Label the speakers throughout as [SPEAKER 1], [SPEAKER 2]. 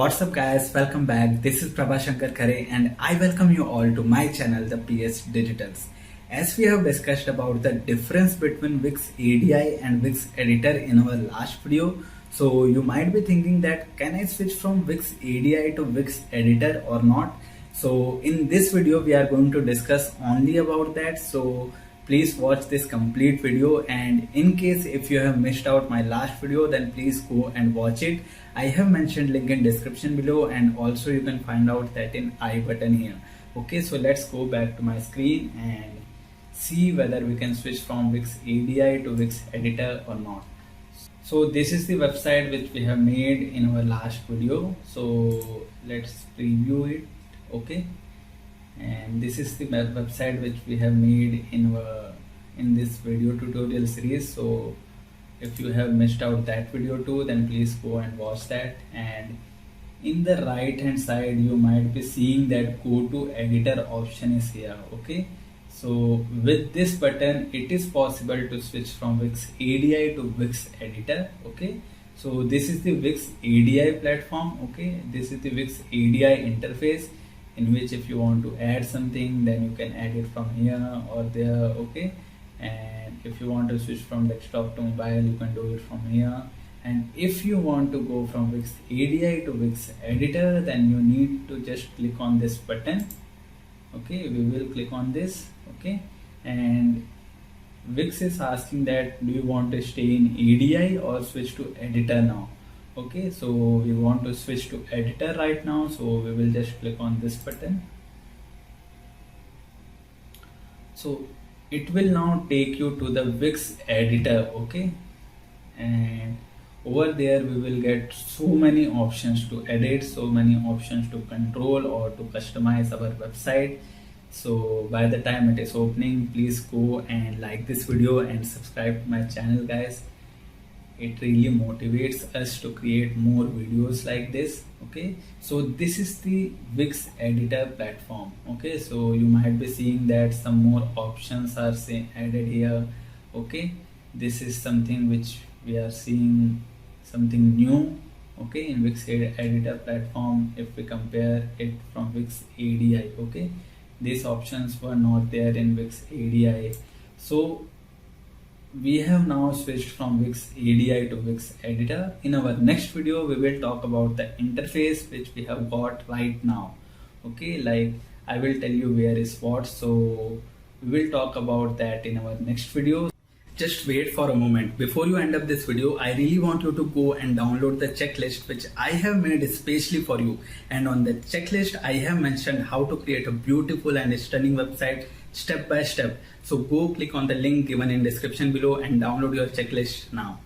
[SPEAKER 1] What's up guys, welcome back. This is Prabhashankar Khare and I welcome you all to my channel thePSdigitals. As we have discussed about the difference between Wix ADI and Wix Editor in our last video, so you might be thinking that can I switch from Wix ADI to Wix Editor or not? So in this video we are going to discuss only about that. So please watch this complete video, and in case if you have missed out my last video, then please go and watch it. I have mentioned link in description below, and also you can find out that in I button here. Okay, so let's go back to my screen and see whether we can switch from Wix ADI to Wix Editor or not. So this is the website which we have made in our last video, so let's preview it. Okay, and this is the website which we have made in this video tutorial series. So if you have missed out that video too, then please go and watch that. And in the right hand side you might be seeing that go to editor option is here. Okay, so with this button it is possible to switch from Wix ADI to Wix Editor. Okay, so this is the Wix ADI platform. Okay, this is the Wix ADI interface, in which if you want to add something, then you can add it from here or there. Okay, and if you want to switch from desktop to mobile, you can do it from here. And if you want to go from Wix ADI to Wix Editor, then you need to just click on this button. Okay, we will click on this. Okay, and Wix is asking that do you want to stay in ADI or switch to editor now. Okay, so we want to switch to editor right now, so we will just click on this button. So it will now take you to the Wix Editor. Okay, and over there we will get so many options to edit, so many options to control or to customize our website. So by the time it is opening, please go and like this video and subscribe to my channel guys. It really motivates us to create more videos like this. Okay, so this is the Wix Editor platform. Okay, so you might be seeing that some more options are added here. Okay, this is something which we are seeing something new. Okay, in Wix Editor platform, if we compare it from Wix ADI. Okay, these options were not there in Wix ADI. So we have now switched from Wix ADI to Wix Editor. In our next video we will talk about the interface which we have got right now. Okay, like I will tell you where is what, so we will talk about that in our next video. Just wait for a moment. Before you end up this video, I really want you to go and download the checklist which I have made especially for you. And on the checklist I have mentioned how to create a beautiful and stunning website step by step. So go click on the link given in description below and download your checklist now.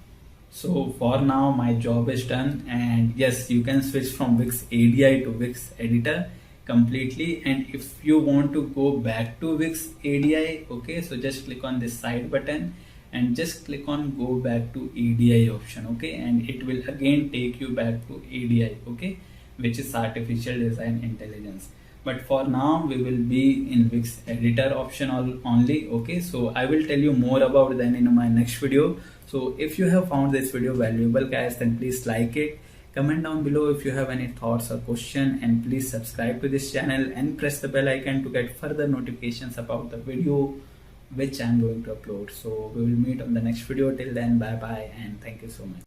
[SPEAKER 1] So for now my job is done, and yes, you can switch from Wix ADI to Wix Editor completely. And if you want to go back to Wix ADI, okay, so just click on this side button and just click on go back to ADI option. Okay, and it will again take you back to ADI. Okay, which is artificial design intelligence. But for now we will be in Wix Editor option only. Okay, so I will tell you more about that in my next video. So if you have found this video valuable guys, then please like it, comment down below if you have any thoughts or question, and please subscribe to this channel and press the bell icon to get further notifications about the video which I am going to upload. So we will meet on the next video. Till then, bye bye and thank you so much.